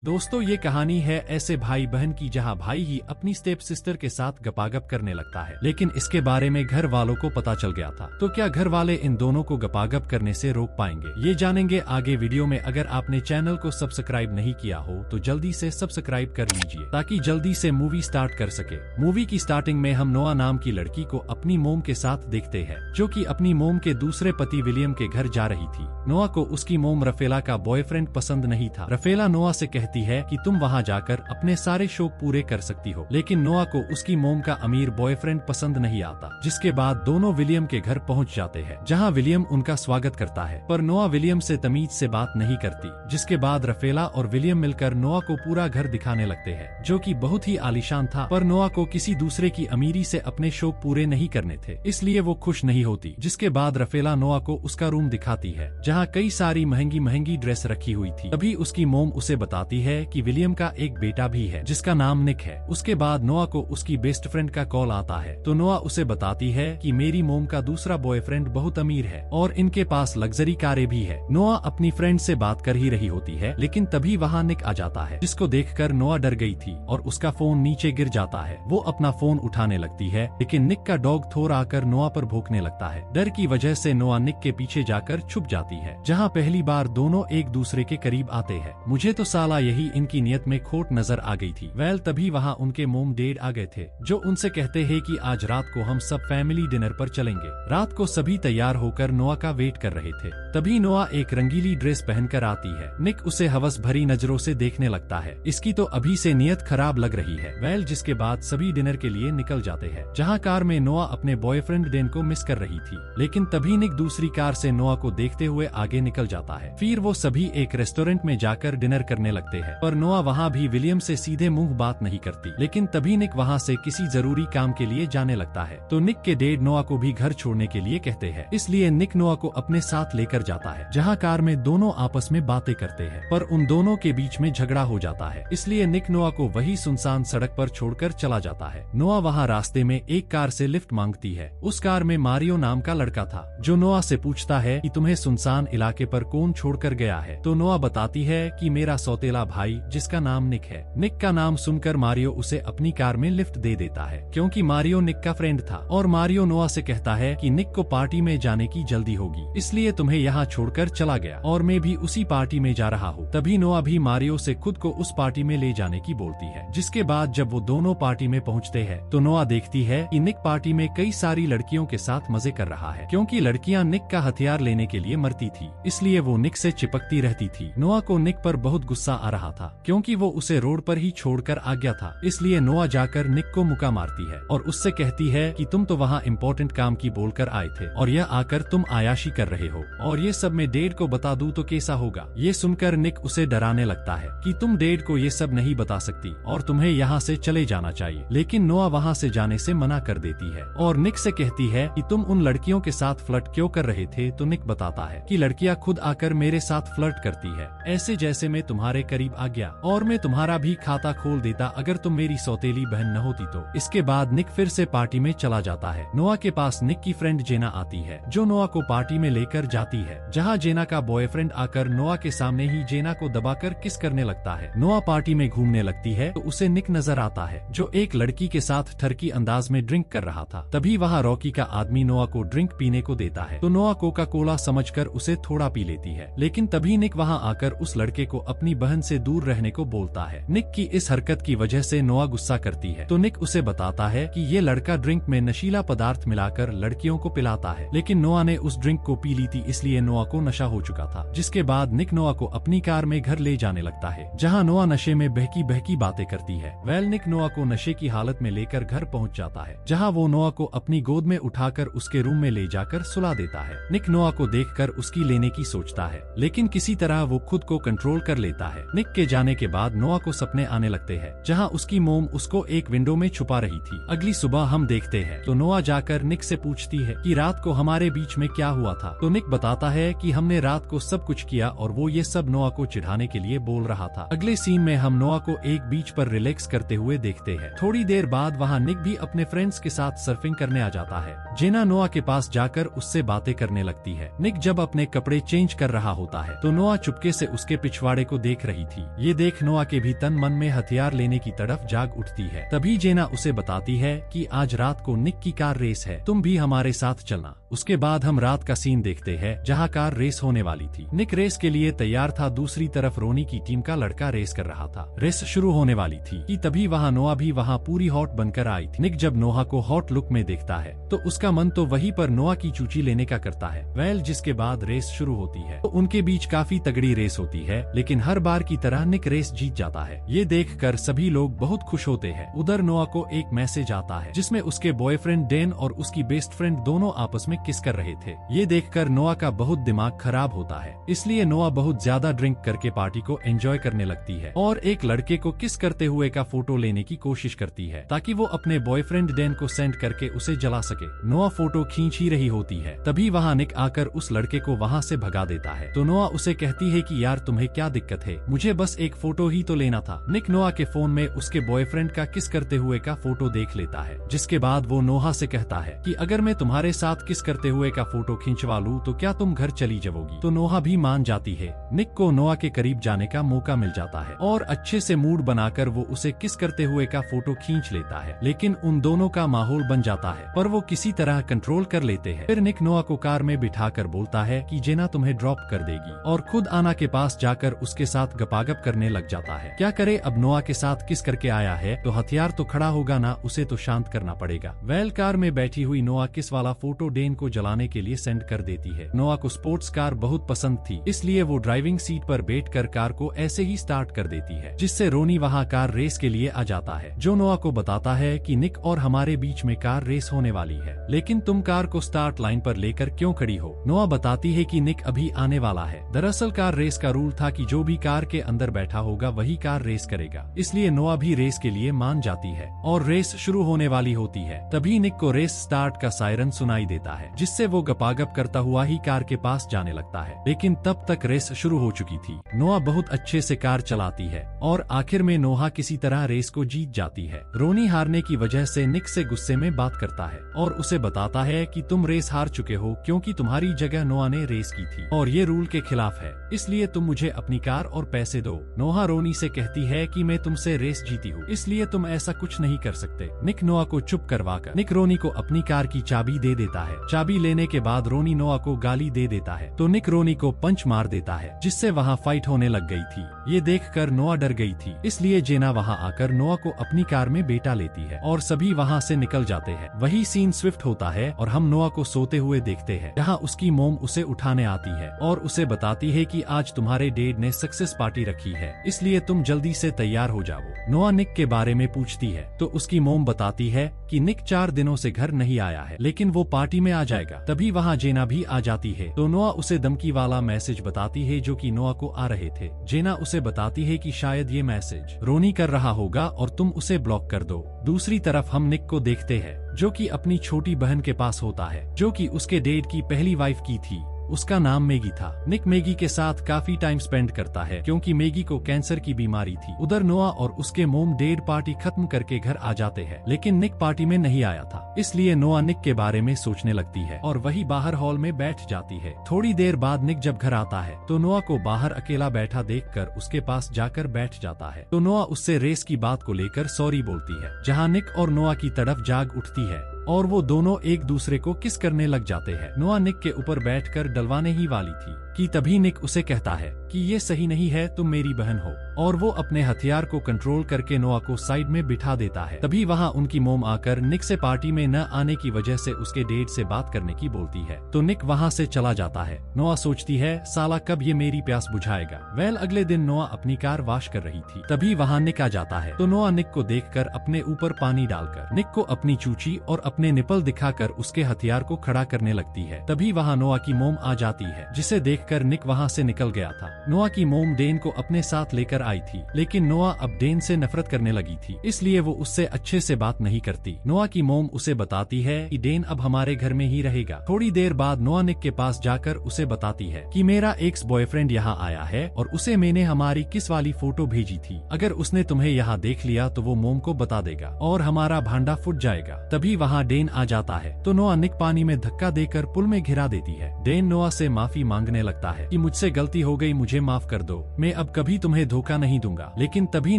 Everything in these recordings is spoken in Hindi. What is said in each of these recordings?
दोस्तों, ये कहानी है ऐसे भाई बहन की जहां भाई ही अपनी स्टेप सिस्टर के साथ गपागप करने लगता है, लेकिन इसके बारे में घर वालों को पता चल गया था। तो क्या घर वाले इन दोनों को गपागप करने से रोक पाएंगे, ये जानेंगे आगे वीडियो में। अगर आपने चैनल को सब्सक्राइब नहीं किया हो तो जल्दी से सब्सक्राइब कर लीजिए ताकि जल्दी से मूवी स्टार्ट कर सके। मूवी की स्टार्टिंग में हम नोआ नाम की लड़की को अपनी मोम के साथ देखते हैं, जो कि अपनी मोम के दूसरे पति विलियम के घर जा रही थी। नोआ को उसकी मोम रफेला का बॉयफ्रेंड पसंद नहीं था। रफेला नोआ से कहती है कि तुम वहां जाकर अपने सारे शौक पूरे कर सकती हो, लेकिन नोआ को उसकी मोम का अमीर बॉयफ्रेंड पसंद नहीं आता। जिसके बाद दोनों विलियम के घर पहुंच जाते हैं, जहां विलियम उनका स्वागत करता है, पर नोआ विलियम से तमीज से बात नहीं करती। जिसके बाद रफेला और विलियम मिलकर नोआ को पूरा घर दिखाने लगते हैं, जो कि बहुत ही आलीशान था। पर नोआ को किसी दूसरे की अमीरी से अपने शौक पूरे नहीं करने थे, इसलिए वो खुश नहीं होती। जिसके बाद रफेला नोआ को उसका रूम दिखाती है, जहाँ कई सारी महंगी महंगी ड्रेस रखी हुई थी। तभी उसकी मोम उसे बताती है कि विलियम का एक बेटा भी है जिसका नाम निक है। उसके बाद नोआ को उसकी बेस्ट फ्रेंड का कॉल आता है, तो नोआ उसे बताती है कि मेरी मोम का दूसरा बॉयफ्रेंड बहुत अमीर है और इनके पास लग्जरी कारें भी है। नोआ अपनी फ्रेंड से बात कर ही रही होती है, लेकिन तभी वहाँ निक आ जाता है, जिसको देखकर नोआ डर गई थी और उसका फोन नीचे गिर जाता है। वो अपना फोन उठाने लगती है, लेकिन निक का डॉग थोर आकर नोआ पर भौंकने लगता है। डर की वजह से नोआ निक के पीछे जाकर छुप जाती है, जहाँ पहली बार दोनों एक दूसरे के करीब आते हैं। मुझे तो साला यही इनकी नियत में खोट नजर आ गई थी। वेल, तभी वहाँ उनके मोम डैड आ गए थे, जो उनसे कहते हैं कि आज रात को हम सब फैमिली डिनर पर चलेंगे। रात को सभी तैयार होकर नोआ का वेट कर रहे थे। तभी नोआ एक रंगीली ड्रेस पहनकर आती है। निक उसे हवस भरी नजरों से देखने लगता है, इसकी तो अभी से नियत खराब लग रही है। वेल, जिसके बाद सभी डिनर के लिए निकल जाते हैं, जहाँ कार में नोआ अपने बॉयफ्रेंड डेन को मिस कर रही थी। लेकिन तभी निक दूसरी कार से नोआ को देखते हुए आगे निकल जाता है। फिर वो सभी एक रेस्टोरेंट में जाकर डिनर करने लगते हैं, पर नोआ वहाँ भी विलियम से सीधे मुंह बात नहीं करती। लेकिन तभी निक वहाँ से किसी जरूरी काम के लिए जाने लगता है, तो निक के डैड नोआ को भी घर छोड़ने के लिए कहते हैं। इसलिए निक नोआ को अपने साथ लेकर जाता है, जहाँ कार में दोनों आपस में बातें करते हैं, पर उन दोनों के बीच में झगड़ा हो जाता है। इसलिए निक नोआ को वही सुनसान सड़क पर छोड़कर चला जाता है। नोआ वहाँ रास्ते में एक कार से लिफ्ट मांगती है। उस कार में मारियो नाम का लड़का था, जो नोआ से पूछता है कि तुम्हें सुनसान इलाके पर कौन छोड़कर गया है। तो नोआ बताती है कि मेरा सौतेला भाई, जिसका नाम निक है। निक का नाम सुनकर मारियो उसे अपनी कार में लिफ्ट दे देता है, क्योंकि मारियो निक का फ्रेंड था। और मारियो नोआ से कहता है कि निक को पार्टी में जाने की जल्दी होगी, इसलिए तुम्हें यहाँ छोड़कर चला गया और मैं भी उसी पार्टी में जा रहा हूँ। तभी नोआ भी मारियो से खुद को उस पार्टी में ले जाने की बोलती है। जिसके बाद जब वो दोनों पार्टी में पहुँचते हैं, तो नोआ देखती है कि निक पार्टी में कई सारी लड़कियों के साथ मजे कर रहा है, क्योंकि लड़कियाँ निक का हथियार लेने के लिए मरती थी, इसलिए वो निक से चिपकती रहती थी। नोआ को निक पर बहुत गुस्सा आ रहा था, क्योंकि वो उसे रोड पर ही छोड़कर आ गया था। इसलिए नोआ जाकर निक को मुक्का मारती है और उससे कहती है कि तुम तो वहाँ इम्पोर्टेंट काम की बोलकर आए थे और यह आकर तुम आयाशी कर रहे हो, और ये सब मैं डैड को बता दूं तो कैसा होगा। ये सुनकर निक उसे डराने लगता है कि तुम डैड को ये सब नहीं बता सकती और तुम्हें यहाँ से चले जाना चाहिए। लेकिन नोआ वहाँ से जाने से मना कर देती है और निक से कहती है कि तुम उन लड़कियों के साथ फ्लर्ट क्यों कर रहे थे। तो निक बताता है कि लड़कियाँ खुद आकर मेरे साथ फ्लर्ट करती है, ऐसे जैसे मैं तुम्हारे करीब आ गया और मैं तुम्हारा भी खाता खोल देता अगर तुम मेरी सौतेली बहन न होती तो। इसके बाद निक फिर से पार्टी में चला जाता है। नोआ के पास निक की फ्रेंड जेना आती है, जो नोआ को पार्टी में लेकर जाती है, जहां जेना का बॉयफ्रेंड आकर नोआ के सामने ही जेना को दबाकर किस करने लगता है। नोआ पार्टी में घूमने लगती है तो उसे निक नजर आता है, जो एक लड़की के साथ ठरकी अंदाज में ड्रिंक कर रहा था। तभी वहाँ रॉकी का आदमी नोआ को ड्रिंक पीने को देता है, तो नोआ कोका कोला समझकर उसे थोड़ा पी लेती है। लेकिन तभी निक वहाँ आकर उस लड़के को अपनी बहन से दूर रहने को बोलता है। निक की इस हरकत की वजह से नोआ गुस्सा करती है, तो निक उसे बताता है कि ये लड़का ड्रिंक में नशीला पदार्थ मिलाकर लड़कियों को पिलाता है। लेकिन नोआ ने उस ड्रिंक को पी ली थी, इसलिए नोआ को नशा हो चुका था। जिसके बाद निक नोआ को अपनी कार में घर ले जाने लगता है, जहां नोआ नशे में बहकी बहकी बातें करती है। वेल, निक नोआ को नशे की हालत में लेकर घर पहुंच जाता है, जहां वो नोआ को अपनी गोद में उठाकर उसके रूम में ले जाकर सुला देता है। निक नोआ को देखकर उसकी लेने की सोचता है, लेकिन किसी तरह वो खुद को कंट्रोल कर लेता है। निक के जाने के बाद नोआ को सपने आने लगते हैं, जहां उसकी मोम उसको एक विंडो में छुपा रही थी। अगली सुबह हम देखते हैं तो नोआ जाकर निक से पूछती है कि रात को हमारे बीच में क्या हुआ था। तो निक बताता है कि हमने रात को सब कुछ किया और वो ये सब नोआ को चिढ़ाने के लिए बोल रहा था। अगले सीन में हम नोआ को एक बीच पर रिलैक्स करते हुए देखते हैं। थोड़ी देर बाद वहाँ निक भी अपने फ्रेंड्स के साथ सर्फिंग करने आ जाता है। जेना नोआ के पास जाकर उससे बातें करने लगती है। निक जब अपने कपड़े चेंज कर रहा होता है तो नोआ चुपके से उसके पिछवाड़े को देख रही थी। ये देख नोआ के भी तन मन में हथियार लेने की तरफ जाग उठती है। तभी जेना उसे बताती है कि आज रात को निक की कार रेस है, तुम भी हमारे साथ चलना। उसके बाद हम रात का सीन देखते हैं जहां कार रेस होने वाली थी। निक रेस के लिए तैयार था, दूसरी तरफ रोनी की टीम का लड़का रेस कर रहा था। रेस शुरू होने वाली थी कि तभी वहां नोआ भी वहां पूरी हॉट बनकर आई थी। निक जब नोहा को हॉट लुक में देखता है तो उसका मन तो वहीं पर नोआ की चूची लेने का करता है। वेल जिसके बाद रेस शुरू होती है तो उनके बीच काफी तगड़ी रेस होती है, लेकिन हर बार की तरह निक रेस जीत जाता है। ये देखकर सभी लोग बहुत खुश होते हैं। उधर नोआ को एक मैसेज आता है जिसमें उसके बॉयफ्रेंड डैन और उसकी बेस्ट फ्रेंड दोनों आपस में किस कर रहे थे। ये देखकर नोआ का बहुत दिमाग खराब होता है, इसलिए नोआ बहुत ज्यादा ड्रिंक करके पार्टी को एंजॉय करने लगती है और एक लड़के को किस करते हुए का फोटो लेने की कोशिश करती है ताकि वो अपने बॉयफ्रेंड डैन को सेंड करके उसे जला सके। नोआ फोटो खींच ही रही होती है, तभी वहाँ निक आकर उस लड़के को वहाँ से भगा देता है। तो नोआ उसे कहती है कि यार तुम्हें क्या दिक्कत है, मुझे बस एक फोटो ही तो लेना था। निक नोआ के फोन में उसके बॉयफ्रेंड का किस करते हुए का फोटो देख लेता है, जिसके बाद वो नोहा से कहता है कि अगर मैं तुम्हारे साथ किस करते हुए का फोटो खिंचवा लूं तो क्या तुम घर चली जाओगी। तो नोहा भी मान जाती है। निक को नोआ के करीब जाने का मौका मिल जाता है और अच्छे से मूड बनाकर वो उसे किस करते हुए का फोटो खींच लेता है, लेकिन उन दोनों का माहौल बन जाता है पर वो किसी तरह कंट्रोल कर लेते हैं। फिर निक नोआ को कार में बिठाकर बोलता है कि जेना तुम्हें ड्रॉप कर देगी और खुद आना के पास जाकर उसके साथ गपागप करने लग जाता है। क्या करे, अब नोआ के साथ किस करके आया है तो हथियार तो खड़ा होगा ना, उसे तो शांत करना पड़ेगा। वेल कार में बैठी हुई नोआ किस वाला फोटो डेन को जलाने के लिए सेंड कर देती है। नोआ को स्पोर्ट्स कार बहुत पसंद थी, इसलिए वो ड्राइविंग सीट पर बैठकर कार को ऐसे ही स्टार्ट कर देती है, जिससे रोनी वहाँ कार रेस के लिए आ जाता है, जो नोआ को बताता है कि निक और हमारे बीच में कार रेस होने वाली है, लेकिन तुम कार को स्टार्ट लाइन पर लेकर क्यों खड़ी हो। नोआ बताती है कि निक अभी आने वाला है। दरअसल कार रेस का रूल था कि जो भी कार के अंदर बैठा होगा वही कार रेस करेगा, इसलिए नोआ भी रेस के लिए मान जाती है और रेस शुरू होने वाली होती है। तभी निक को रेस स्टार्ट का सायरन सुनाई देता है, जिससे वो गपागप करता हुआ ही कार के पास जाने लगता है, लेकिन तब तक रेस शुरू हो चुकी थी। नोआ बहुत अच्छे से कार चलाती है और आखिर में नोहा किसी तरह रेस को जीत जाती है। रोनी हारने की वजह से निक से गुस्से में बात करता है और उसे बताता है कि तुम रेस हार चुके हो क्योंकि तुम्हारी जगह नोआ ने रेस की थी और ये रूल के खिलाफ है, इसलिए तुम मुझे अपनी कार और पैसे दो। नोहा रोनी से कहती है कि मैं तुमसे रेस जीती हूँ, इसलिए तुम ऐसा कुछ नहीं कर सकते। निक नोआ को चुप करवाकर निक रोनी को अपनी कार की चाबी दे देता है। चाबी लेने के बाद रोनी नोआ को गाली दे देता है तो निक रोनी को पंच मार देता है, जिससे वहाँ फाइट होने लग गई थी। ये देखकर नोआ डर गई थी, इसलिए जेना वहाँ आकर नोआ को अपनी कार में बैठा लेती है और सभी वहाँ से निकल जाते हैं। वही सीन स्विफ्ट होता है और हम नोआ को सोते हुए देखते हैं, जहाँ उसकी मोम उसे उठाने आती है और उसे बताती है कि आज तुम्हारे डैड ने सक्सेस पार्टी रखी है, इसलिए तुम जल्दी से तैयार हो जाओ। नोआ निक के बारे में पूछती है तो उसकी मोम बताती है कि निक 4 दिनों से घर नहीं आया है, लेकिन वो पार्टी में आ जाएगा। तभी वहाँ जेना भी आ जाती है तो नोआ उसे धमकी वाला मैसेज बताती है जो कि नोआ को आ रहे थे। जेना उसे बताती है कि शायद ये मैसेज रोनी कर रहा होगा और तुम उसे ब्लॉक कर दो। दूसरी तरफ हम निक को देखते हैं जो कि अपनी छोटी बहन के पास होता है, जो कि उसके डैड की पहली वाइफ की थी। उसका नाम मैगी था। निक मैगी के साथ काफी टाइम स्पेंड करता है क्योंकि मैगी को कैंसर की बीमारी थी। उधर नोआ और उसके मोम डैड पार्टी खत्म करके घर आ जाते हैं, लेकिन निक पार्टी में नहीं आया था, इसलिए नोआ निक के बारे में सोचने लगती है और वही बाहर हॉल में बैठ जाती है। थोड़ी देर बाद निक जब घर आता है तो नोआ को बाहर अकेला बैठा देखकर उसके पास जाकर बैठ जाता है। तो नोआ उससे रेस की बात को लेकर सॉरी बोलती है, जहाँ निक और नोआ की तरफ जाग उठती है और वो दोनों एक दूसरे को किस करने लग जाते हैं। नोआ निक के ऊपर बैठकर डलवाने ही वाली थी कि तभी निक उसे कहता है कि ये सही नहीं है, तुम मेरी बहन हो, और वो अपने हथियार को कंट्रोल करके नोआ को साइड में बिठा देता है। तभी वहाँ उनकी मोम आकर निक से पार्टी में न आने की वजह से उसके डैड से बात करने की बोलती है, तो निक वहाँ से चला जाता है। नोआ सोचती है साला कब ये मेरी प्यास बुझाएगा। वेल अगले दिन नोआ अपनी कार वॉश कर रही थी, तभी वहाँ निक आ जाता है। तो नोआ निक को देखकर अपने ऊपर पानी डालकर निक को अपनी चूची और अपने निपल दिखाकर उसके हथियार को खड़ा करने लगती है। तभी वहाँ नोआ की मोम आ जाती है, जिसे देखकर निक वहाँ से निकल गया था। नोआ की मोम डेन को अपने साथ लेकर आई थी, लेकिन नोआ अब डेन से नफरत करने लगी थी, इसलिए वो उससे अच्छे से बात नहीं करती। नोआ की मोम उसे बताती है कि डेन अब हमारे घर में ही रहेगा। थोड़ी देर बाद नोआ निक के पास जाकर उसे बताती है कि मेरा एक्स बॉयफ्रेंड यहाँ आया है और उसे मैंने हमारी किस वाली फोटो भेजी थी। अगर उसने तुम्हें यहाँ देख लिया तो वो मोम को बता देगा और हमारा भांडा फूट जाएगा। तभी वहाँ डेन आ जाता है तो नोआ निक पानी में धक्का देकर पुल में घिरा देती है। डेन नोआ से माफी मांगने लगता है कि मुझसे गलती हो गई, मुझे माफ कर दो, मैं अब कभी तुम्हें धोखा नहीं दूंगा। लेकिन तभी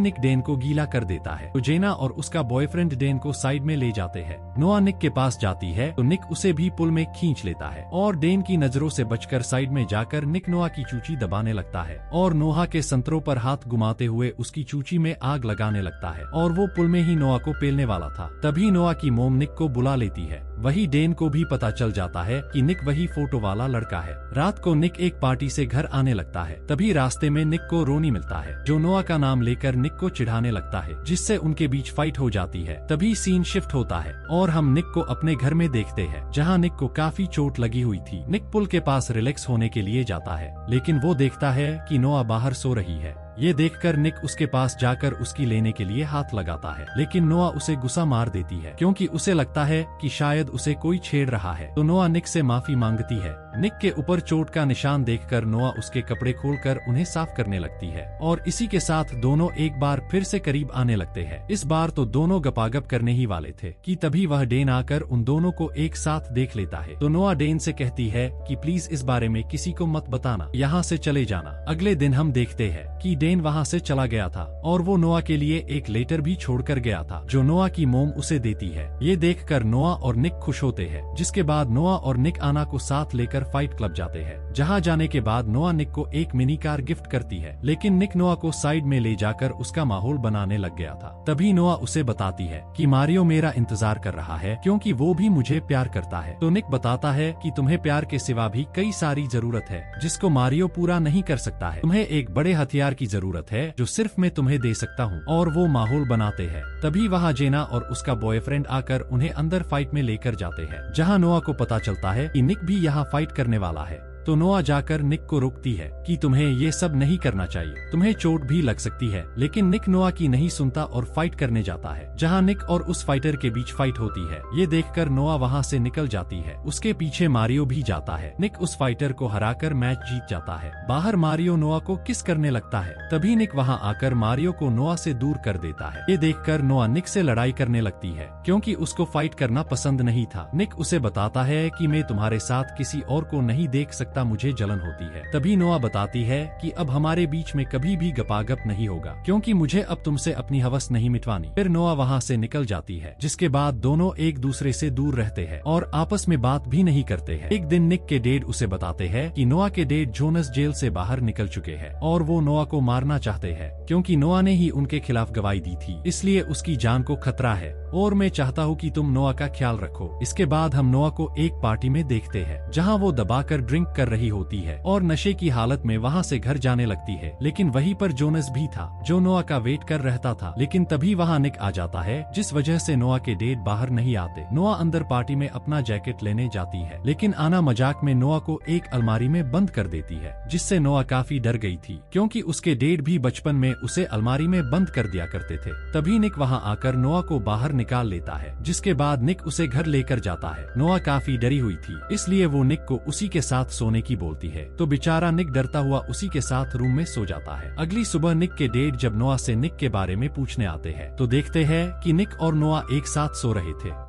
निक डेन को गीला कर देता है। तो जेना और उसका बॉयफ्रेंड डेन को साइड में ले जाते हैं। नोआ निक के पास जाती है तो निक उसे भी पुल में खींच लेता है और डेन की नजरों से बचकर साइड में जाकर निक नोआ की चूची दबाने लगता है और नोहा के संतरों पर हाथ घुमाते हुए उसकी चूची में आग लगाने लगता है और वो पुल में ही नोआ को पेलने वाला था। तभी नोआ की मोम निक को बुला लेती है। वही डेन को भी पता चल जाता है कि निक वही फोटो वाला लड़का है। रात को निक एक पार्टी से घर आने लगता है। तभी रास्ते में निक को रोनी मिलता है जो नोआ का नाम लेकर निक को चिढ़ाने लगता है, जिससे उनके बीच फाइट हो जाती है। तभी सीन शिफ्ट होता है और हम निक को अपने घर में देखते हैं, जहां निक को काफी चोट लगी हुई थी। निक पुल के पास रिलैक्स होने के लिए जाता है, लेकिन वो देखता है कि नोआ बाहर सो रही है। ये देखकर निक उसके पास जाकर उसकी लेने के लिए हाथ लगाता है, लेकिन नोआ उसे गुस्सा मार देती है क्योंकि उसे लगता है कि शायद उसे कोई छेड़ रहा है। तो नोआ निक से माफी मांगती है। निक के ऊपर चोट का निशान देखकर नोआ उसके कपड़े खोलकर उन्हें साफ करने लगती है और इसी के साथ दोनों एक बार फिर से करीब आने लगते हैं। इस बार तो दोनों गपागप करने ही वाले थे कि तभी वह डेन आकर उन दोनों को एक साथ देख लेता है। तो नोआ डेन से कहती है कि प्लीज इस बारे में किसी को मत बताना, यहाँ से चले जाना। अगले दिन हम देखते हैं कि डेन वहाँ से चला गया था और वो नोआ के लिए एक लेटर भी छोड़कर गया था जो नोआ की मोम उसे देती है। ये देखकर नोआ और निक खुश होते हैं, जिसके बाद नोआ और निक आना को साथ लेकर फाइट क्लब जाते हैं। जहाँ जाने के बाद नोआ निक को एक मिनी कार गिफ्ट करती है, लेकिन निक नोआ को साइड में ले जाकर उसका माहौल बनाने लग गया था। तभी नोआ उसे बताती है कि मारियो मेरा इंतजार कर रहा है क्योंकि वो भी मुझे प्यार करता है। तो निक बताता है कि तुम्हें प्यार के सिवा भी कई सारी जरूरत है जिसको मारियो पूरा नहीं कर सकता है। तुम्हें एक बड़े हथियार की जरूरत है जो सिर्फ मैं तुम्हें दे सकता हूँ। और वो माहौल बनाते हैं। तभी वहाँ जेना और उसका बॉयफ्रेंड आकर उन्हें अंदर फाइट में लेकर जाते हैं, जहाँ नोआ को पता चलता है कि निक भी यहाँ फाइट करने वाला है। तो नोआ जाकर निक को रोकती है कि तुम्हें ये सब नहीं करना चाहिए, तुम्हें चोट भी लग सकती है। लेकिन निक नोआ की नहीं सुनता और फाइट करने जाता है, जहां निक और उस फाइटर के बीच फाइट होती है। ये देखकर नोआ वहां से निकल जाती है। उसके पीछे मारियो भी जाता है। निक उस फाइटर को हराकर मैच जीत जाता है। बाहर मारियो नोआ को किस करने लगता है। तभी निक वहां आकर मारियो को नोआ से दूर कर देता है। ये देखकर नोआ निक से लड़ाई करने लगती है क्योंकि उसको फाइट करना पसंद नहीं था। निक उसे बताता है कि मैं तुम्हारे साथ किसी और को नहीं देख सकता, मुझे जलन होती है। तभी नोआ बताती है कि अब हमारे बीच में कभी भी गपागप नहीं होगा क्योंकि मुझे अब तुमसे अपनी हवस नहीं मिटवानी। फिर नोआ वहाँ से निकल जाती है, जिसके बाद दोनों एक दूसरे से दूर रहते हैं और आपस में बात भी नहीं करते हैं। एक दिन निक के डैड उसे बताते हैं कि नोआ के डैड जोनस जेल से बाहर निकल चुके हैं और वो नोआ को मारना चाहते हैं क्योंकि नोआ ने ही उनके खिलाफ गवाही दी थी, इसलिए उसकी जान को खतरा है और मैं चाहता हूँ कि तुम नोआ का ख्याल रखो। इसके बाद हम नोआ को एक पार्टी में देखते हैं, जहाँ वो दबाकर ड्रिंक कर रही होती है और नशे की हालत में वहाँ से घर जाने लगती है। लेकिन वहीं पर जोनस भी था जो नोआ का वेट कर रहता था। लेकिन तभी वहाँ निक आ जाता है, जिस वजह से नोआ के डेट बाहर नहीं आते। नोआ अंदर पार्टी में अपना जैकेट लेने जाती है, लेकिन आना मजाक में नोआ को एक अलमारी में बंद कर देती है, जिससे नोआ काफी डर गई थी क्योंकि उसके डेट भी बचपन में उसे अलमारी में बंद कर दिया करते थे। तभी निक वहाँ आकर नोआ को बाहर निकाल लेता है, जिसके बाद निक उसे घर लेकर जाता है। नोआ काफी डरी हुई थी, इसलिए वो निक को उसी के साथ सोने की बोलती है। तो बेचारा निक डरता हुआ उसी के साथ रूम में सो जाता है। अगली सुबह निक के डैड जब नोआ से निक के बारे में पूछने आते हैं तो देखते हैं कि निक और नोआ एक साथ सो रहे थे।